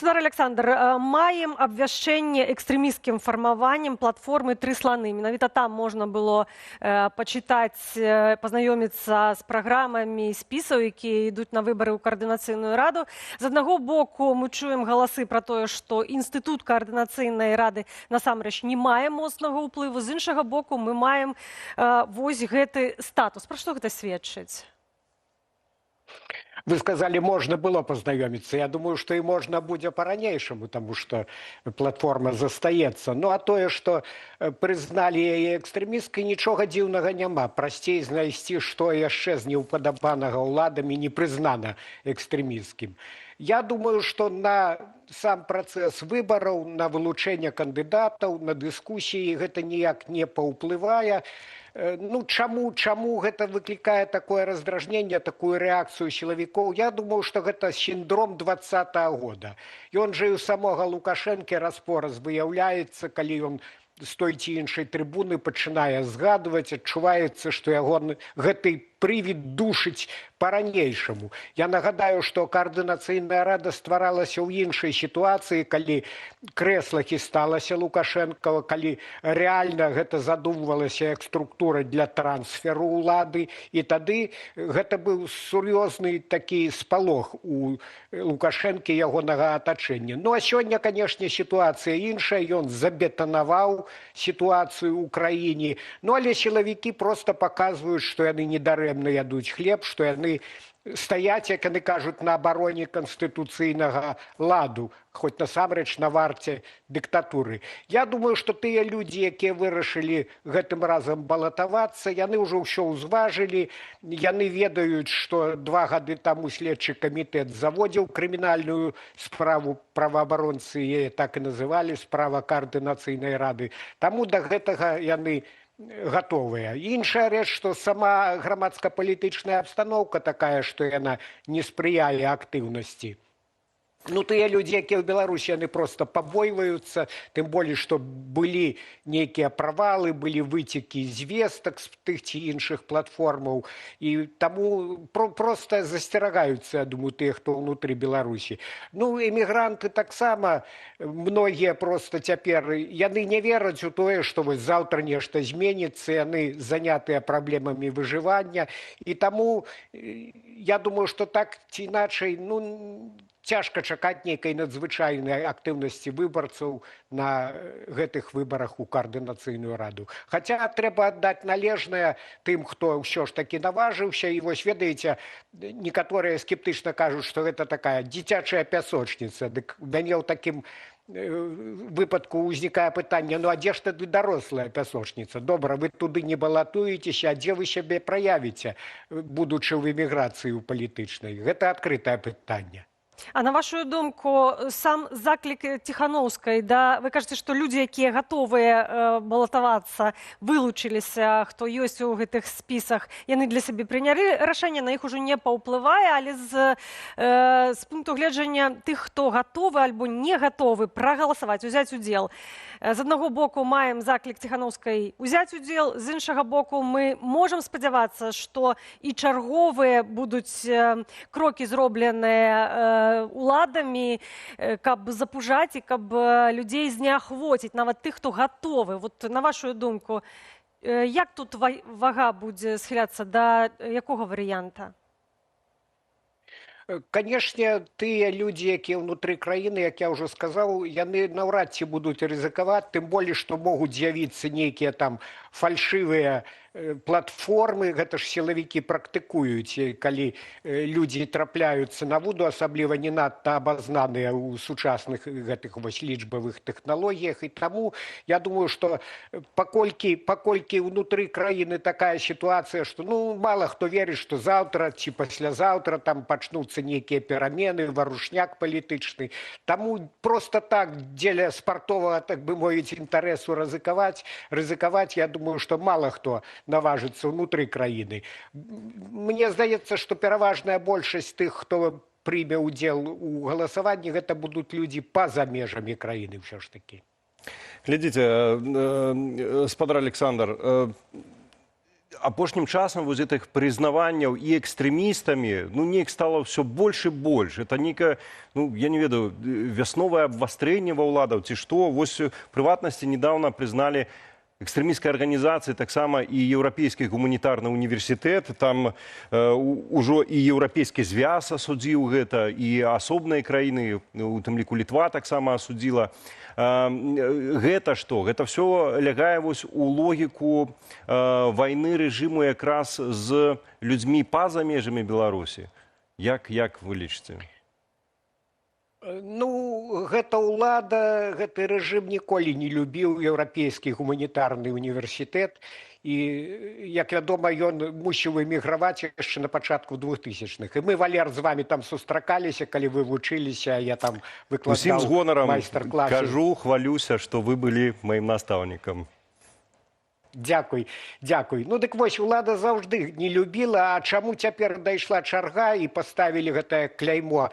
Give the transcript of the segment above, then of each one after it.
Спадар Александр, маем абвяшчэнне экстрэмісцкім фармаваннем платформы «Тры сланы». Менавіта там можна было пачытаць, пазнаёміцца з праграмамі спісаў, якія ідуць на выбары ў каардынацыйную раду. З аднаго боку мы чуем галасы пра тое, што інстытут каардынацыйнай рады насамрэч не мае моцнага ўплыву. З іншага боку мы маем вось гэты статус. Пра што гэта сведчыць? Вы сказали, можно было познакомиться. Я думаю, что и можно будет по-ранейшему, потому что платформа застаецца. Ну, а тое, что признали яе экстремисткой, ничего дивного няма. Простей знайсці, что яшчэ з неуподобанага уладами не признано экстремистским. Я думаю, что на сам процесс выборов, на вылучение кандидатов, на дискуссии гэта ніяк не паўплывае. Ну, чаму гэта выклікае такое раздражненне, такую рэакцыю сілавікоў? Я думаю, што гэта сіндром 20-го года. Ён жа і ў самога Лукашэнкі раз-пораз выяўляецца, калі ён з той ці іншай трыбуны пачынае згадваць, адчуваецца, што яго гэты прывід душыць по-ранейшаму. Я нагадаю, што каардынацыйная рада стваралася ў іншай сітуацыі, калі крэсла хісталася Лукашэнкава, калі рэальна гэта задумвалася як структура для трансферу ўлады, і тады гэта быў сур'ёзны такі спалох у Лукашэнкі ягонага атачэння. Ну а сёння, канешне, сітуацыя іншая, ён забетанаваў сітуацыю ў краіне, ну але сілавікі проста паказваюць, што яны недарэмна ядуць хлеб, што яны стаяць, як яны кажуць, на абароне канстытуцыйнага ладу, хоць насамрэч на варце дыктатуры. Я думаю, што тыя людзі, якія вырашылі гэтым разам балатавацца, яны ўжо ўсё ўзважылі, яны ведаюць, што 2 гады таму следчы камітэт заводзіў крымінальную справу, праваабаронцы яе так і называлі, справа каардынацыйнай рады. Таму да гэтага яны готовыя. Іншая рэч, што сама грамадска-палітычная абстаноўка такая, што яна не спрыяе актыўнасці. Ну, тыя людзі, якія ў Беларусі, яны проста пабойваюцца, тым болей, што былі нейкія правалы, былі выцекі звестак з тых ці іншых платформаў, і таму проста засцерагаюцца, я думаю, тыя, хто ўнутры Беларусі. Ну, эмігранты таксама, многія проста цяпер, яны не вераць у тое, што вось заўтра нешта зменіцца, яны занятыя праблемамі выжывання, і таму я думаю, што так ці іначай, ну, цяжка чакаць нейкай надзвычайнай актыўнасці выбарцаў на гэтых выбарах у каардынацыйную раду. Хаця трэба аддаць належнае тым, хто ўсё ж такі наважыўся, і вось ведаеце, некаторыя скептычна кажуць, што гэта такая дзіцячая пясочніца. Дык у мяне ў такім выпадку ўзнікае пытанне, ну а дзе ж тады дарослая пясочніца? Добра, вы туды не балатуецеся, а дзе вы сябе праявіце, будучы ў эміграцыі ў палітычнай? Гэта адкрытае пытанне. А на вашу думку, сам заклік Ціхановскай, да, вы кажаце, што людзі, якія гатовыя балатавацца, вылучыліся, хто ёсць у гэтых спісах, яны для сябе прынялі рашэнне, на іх ужо не паўплывае, але з пункту гледжання тых, хто гатовы альбо не гатовы прагаласаваць, узяць удзел. З аднаго боку маем заклік Ціхановскай узяць удзел, з іншага боку мы можам спадзявацца, што і чарговыя будуць крокі зробленыя уладамі, каб запужаць і каб людзей зняахвоціць, нават тых, хто гатовы. Вот на вашу думку, як тут вага будзе схіляцца да якога варыянта? Канешне, тыя людзі, якія ўнутры краіны, як я ўжо сказаў, яны наўрад ці будуць рызыкаваць, тым болей, што могуць з'явіцца нейкія там фальшывыя платформы, гэта ж сілавікі практыкуюць, калі людзі трапляюцца на вуду, асабліва не надта абазнаныя ў сучасных гэтых вось лічбавых тэхналогіях, і таму я думаю, што паколькі ўнутры краіны такая сітуацыя, што ну мала хто верыць, што заўтра ці паслязаўтра там пачнуцца нейкія перамены, варушняк палітычны, таму проста так дзеля спартовага, так бы мовіць, інтарэсу рызыкаваць, я думаю, што мала хто наважыцца ўнутры краіны. Мне здаецца, што пераважная большасць тых, хто прыме ўдзел у галасаванні, гэта будуць людзі па-за межамі краіны ўсё ж такі. Глядзіце, спадар Александр, апошнім часам вось гэтых прызнаванняў і экстрэмістамі, ну, неяк стало все больш і больш. Это некае, ну, я не ведаю, вясновае абвастрэнне ва ўладаў ці што. Вось прыватнасці недавно прызналі экстрэмісцкай арганізацыі таксама і еўрапейскі гуманітарны універсітэт. Там ужо і еўрапейскі звяз асудзіў гэта, і асобныя краіны, у тым ліку Літва таксама асудзіла. Гэта што? Гэта все лягае вось у логіку вайны рэжыму якраз з людзьмі па-за межамі Беларусі. Як вы лічыце? Ну, гэта ўлада, гэты рэжым ніколі не любіў еўрапейскі гуманітарны універсітэт. І, як вядома, ён мусіў эміграваць яшчэ на пачатку 2000-х. І мы, Валер, з вами там сустракаліся, калі вы вучыліся, я там выкладаў усім з гонарам майстар-класы. кажу, хвалюся, што вы былі маім настаўнікам. Дзякуй, дзякуй. Ну, дык вось, улада заўжды не любіла, а чаму цяпер дайшла чарга і паставілі гэтае кляймо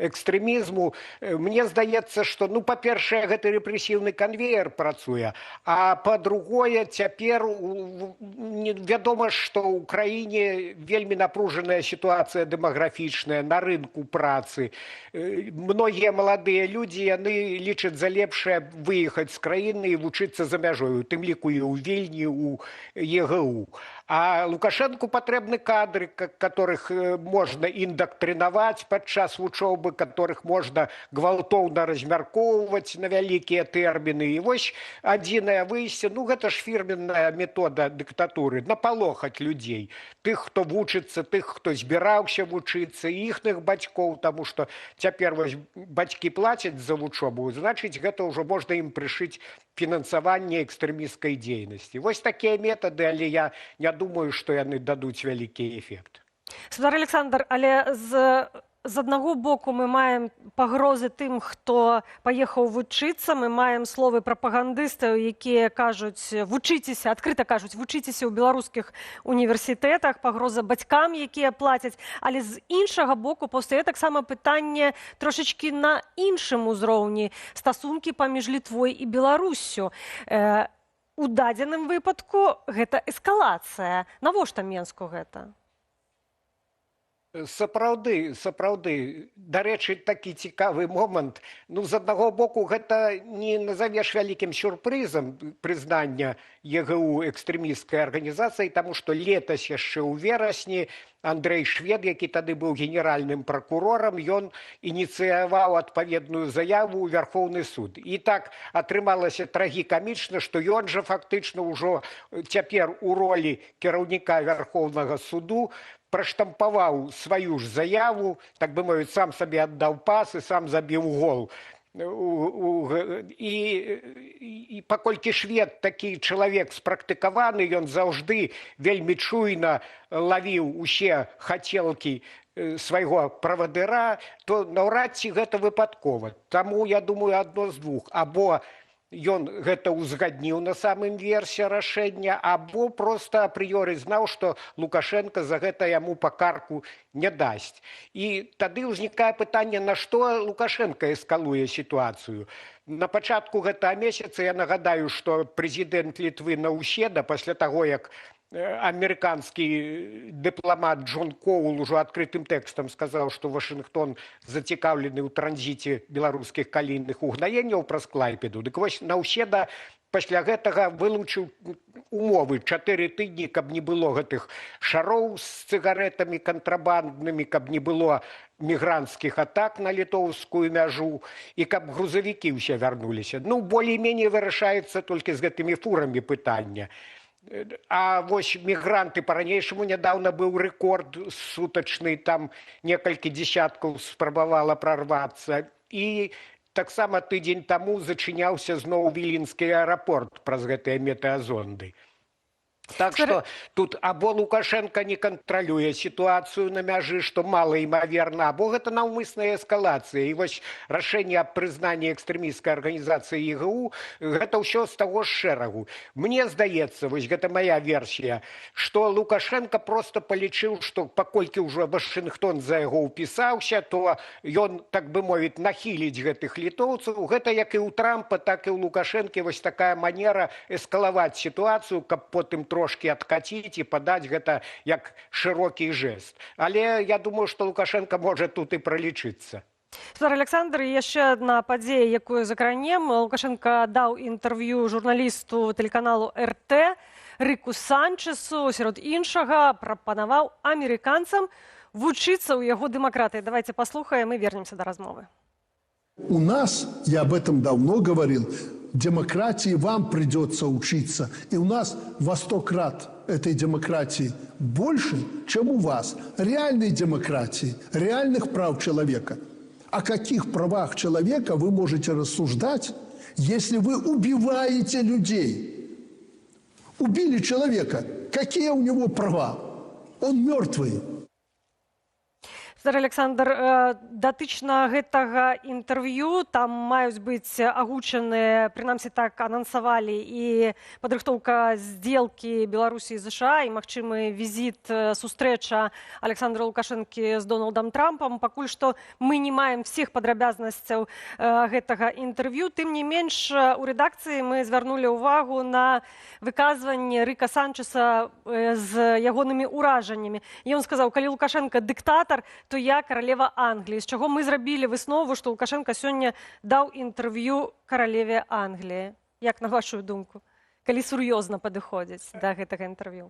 экстрэмізму? Мне здаецца, што, ну, па-першае, гэты рэпрэсіўны канвеер працуе, а па-другое, цяпер вядома, што ў краіне вельмі напружаная сітуацыя дэмаграфічная на рынку працы. Многія маладыя людзі, яны лічаць за лепшае выехаць з краіны і вучыцца за мяжой, у тым ліку і ў Вільні, у ЕГУ. А Лукашенку патрэбны кадры, которых можна індактрынаваць падчас вучобы, которых можна гвалтоўна размяркоўваць на вялікія тэрміны. І вось адзінае выйсце, ну гэта ж фірменная метода дыктатуры, напалохаць людзей. Тых, хто вучыцца, тых, хто збіраўся вучыцца, іхных бацькоў, таму што цяпер вось бацькі плацяць за вучобу, значыць, гэта ўжо можна ім прышыць фінансаванне экстрэмісцкай дзейнасці. Вось такія метады, але я не думаю, што яны дадуць вялікі эфект. Спадар Александр, але з аднаго боку мы маем пагрозы тым, хто паехаў вучыцца, мы маем словы прапагандыстаў, якія кажуць, вучыцеся, адкрыта кажуць, вучыцеся ў беларускіх універсітэтах, пагроза бацькам, якія плацяць, але з іншага боку паўстае таксама пытанне трошачкі на іншым узроўні стасункі паміж Літвой і Беларуссю. У дадзеным выпадку гэта эскалацыя. Навошта Менску гэта? Сапраўды. Дарэчы, такі цікавы момант. Ну, з аднаго боку, гэта не назавеш вялікім сюрпрызам прызнання ЕГУ экстрэмісцкай арганізацыі, таму што летась яшчэ ў верасні Андрэй Швед, які тады быў генеральным пракурорам, ён ініцыяваў адпаведную заяву ў Вярхоўны суд. І так атрымалася трагікамічна, што ён жа фактычна ўжо цяпер у ролі кіраўніка Вярхоўнага суду праштампаваў сваю ж заяву, так бы мовіць, сам сабе аддаў пас і сам забіў гол. І паколькі Швед такі чалавек спрактыкаваны, ён заўжды вельмі чуйна лавіў усе хацелкі свайго правадыра, то наўрад ці гэта выпадкова. Таму, я думаю, адно з двух. Або ён гэта ўзгадніў на самым версе рашэння, або проста апрыёры знаў, што Лукашенко за гэта яму па карку не дасць. І тады ўзнікае пытанне, на што Лукашенко эскалуе сітуацыю. На пачатку гэтага месяца я нагадаю, што прэзідэнт Літвы Наўседа, пасля таго, як амерыканскі дыпламат Джон Коул ужо адкрытым тэкстам сказаў, што Вашынгтон зацікаўлены ў транзіце беларускіх калійных угнаенняў праз Клайпеду. Дык вось Наўседа пасля гэтага вылучыў умовы 4 тыдні, каб не было гэтых шароў з цыгарэтамі кантрабанднымі, каб не было мігранцкіх атак на літоўскую мяжу і каб грузавікі ўсе вярнуліся. Ну, болей-меней вырашаецца толькі з гэтымі фурамі пытання. А вось мігранты, па-ранейшаму нядаўна быў рэкорд сутачны, там некалькі дзесяткаў спрабавала прарвацца. І таксама тыдзень таму зачыняўся зноў Віленскі аэрапорт праз гэтыя метэазонды. Так што тут або Лукашенко не кантралюе сітуацыю на мяжы, што малаімаверна, або гэта наўмысная эскалацыя. І вось рашэнне аб прызнанні экстрэмісцкай арганізацыі ЕГУ, гэта ўсё з таго ж шэрагу. Мне здаецца, вось гэта мая версія, што Лукашенко проста палічыў, што паколькі ўжо Вашынгтон за яго ўпісаўся, то ён, так бы мовіць, нахіліць гэтых літоўцаў. Гэта як і ў Трампа, так і ў Лукашэнкі вось такая манера эскалаваць сітуацыю, каб потым трохі трошки адкаціць і падаць гэта як шырокі жэст. Але я думаю, што Лукашенко можа тут і пралічыцца. Спадар Александр, і яшчэ адна падзея, якую закранем. Лукашенко даў інтэрв'ю журналісту тэлеканалу РТ Рыку Санчесу, сярод іншага прапанаваў амерыканцам вучыцца ў яго дэмакратыі. Давайте послухаем и вернемся до размовы. У нас, я об этом давно говорил, демократии вам придется учиться. И у нас во 100 крат этой демократии больше, чем у вас. Реальной демократии, реальных прав человека. О каких правах человека вы можете рассуждать, если вы убиваете людей? Убили человека. Какие у него права? Он мертвый. Спадар Александр, датычна гэтага інтэрв'ю там маюць быць агучаныя, прынамсі так анансавалі, і падрыхтоўка здзелкі Беларусі і ЗША, і магчымы візіт, сустрэча Александра Лукашэнкі з Дональдам Трампам. Пакуль што мы не маем всіх падрабязнасцяў гэтага інтэрв'ю. Тым не менш, у рэдакцыі мы звярнулі ўвагу на выказванне Рыка Санчеса з ягонымі ўражаннямі. Ён сказаў, калі Лукашенко дыктатар, то я каралева Англіі. З чаго мы зрабілі выснову, што Лукашенко сёння даў інтэрв'ю каралеве Англіі. Як на вашу думку? Калі сур'ёзна падыходзіць да гэтага інтэрв'ю?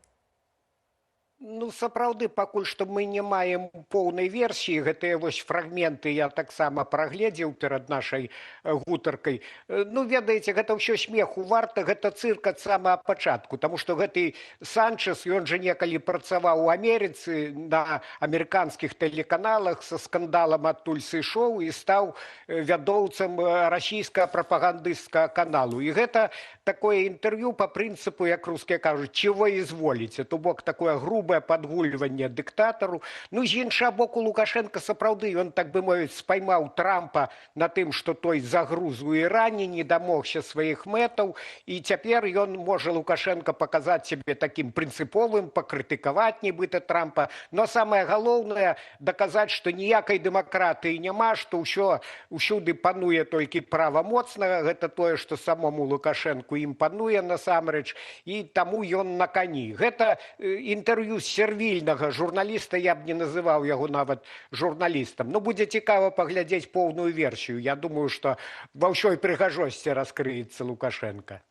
Ну, сапраўды, пакуль што мы не маем поўнай версіі. Гэтыя вось фрагменты я таксама прагледзеў перад нашай гутаркай. Ну, ведаеце, гэта ўсё смеху варта, гэта цырк ад самага пачатку, таму што гэты Санчес, ён жа некалі працаваў у Амерыцы на амерыканскіх тэлеканалах, са скандалам адтуль сышоў і стаў вядоўцам расійскага прапагандысцкага каналу. І гэта такое інтэрв'ю па прынцыпу, як рускія кажуць, чего изволіце, то бок такое грубае падгульванне дыктатару. Ну, з іншага боку, Лукашенко сапраўды, ён, так бы мовіць, спаймаў Трампа на тым, што той загруз у Іране, не дамогся сваіх мэтаў, і цяпер ён можа, Лукашенко, паказаць сябе такім прынцыповым, пакрытыкаваць нібыта Трампа, но самае галоўнае даказаць, што ніякай дэмакратыі няма, што ўсё ўсюды пануе толькі права моцнага, гэта тое, што самому Лукашенку імпануе насамрэч, і таму ён на кані. Гэта інтэрв'ю сервільнага журналіста, я б не называў яго нават журналістам. Ну, будзе цікава паглядзець поўную версію. Я думаю, што ва ўсёй прыгажосці раскрыецца Лукашенко.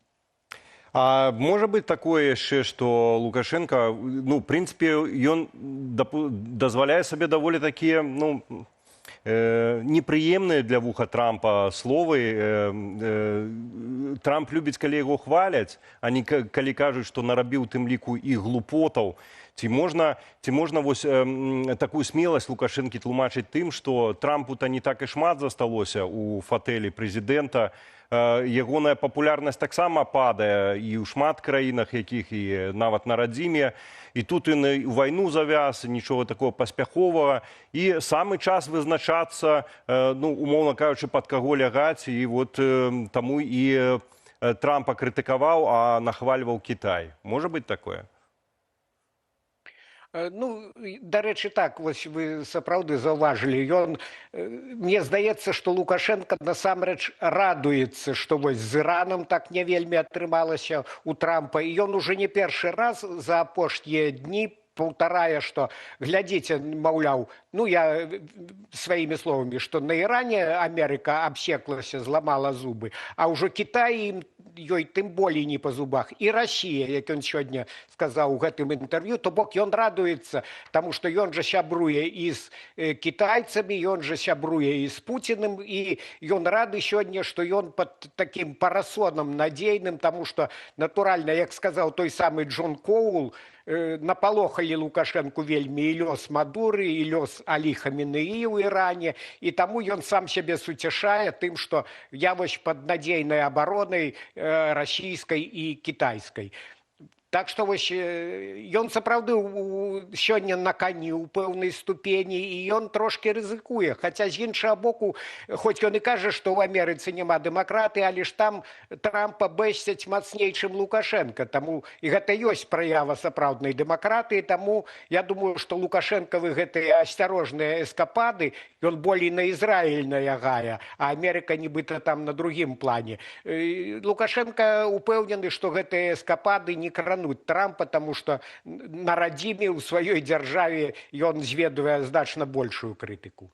А можа быць такое яшчэ, што Лукашенко, ну, в прынцыпе, ён дазваляе сабе даволі такія, ну, непрыемныя для вуха Трампа словы. Трамп любіць, калі яго хваляць, а не калі кажуць, што нарабіў тым ліку і глупотаў. Ці можна вось такую смеласць Лукашэнкі тлумачыць тым, што Трампу-то не так і шмат засталося ў фатэлі прэзідэнта. Ягоная папулярнасць таксама падае і ў шмат краінах, якіх і нават на радзіме. І тут ён у вайну завяз, нічога такого паспяховага. І самы час вызначацца, ну, умоўна кажучы, пад каго лягаць. І вот таму і Трампа крытыкаваў, а нахвальваў Кітай. Можа быць такое? Ну, дарэчы, так, вось вы сапраўды заўважылі. Ён, мне здаецца, што Лукашенко насамрэч радуецца, што вось з Іраном так не вельмі атрымалася у Трампа. І ён уже не першы раз за апошнія дні паўтарае, што, глядзіце, маўляў, ну, я сваімі словамі, што на Іране Амерыка абсеклася, зламала зубы, а ўжо Кітай ёй тым болей не па зубах. І Расія, як ён сёння сказаў у гэтым інтэрв'ю, то бок ён радуецца, таму што ён жа сябруе і з кітайцамі, ён жа сябруе і з Пуціным, і ён рады сёння, што ён пад такім парасонам надзейным, таму што, натуральна, як сказаў той самы Джон Коул, напалохалі Лукашэнку вельмі і лёс Мадуры, і лёс Алі Хаменеі ў Іране, і таму ён сам сябе суцяшае тым, што я вось пад надзейнай абаронай расійскай і кітайскай. Так што вось ён сапраўды сёння на кані ў пэўнай ступені, і ён трошки рызыкуе. Хаця з іншага боку, хоць ён і кажа, што ў Амерыцы няма дэмакратыі, але ж там Трампа бэсцяць мацней, чым Лукашенко. Таму і гэта ёсць праява сапраўднай дэмакратыі, таму я думаю, што Лукашэнкавы гэтыя асцярожныя эскапады, ён болей на Ізраіль наягае, а Амерыка нібыта там на другім плане. Лукашенко упэўнены, што гэтыя эскапады не крануць апрануць Трампа, таму што на радзіме ў сваёй дзяржаве ён зведвае значна большую крытыку.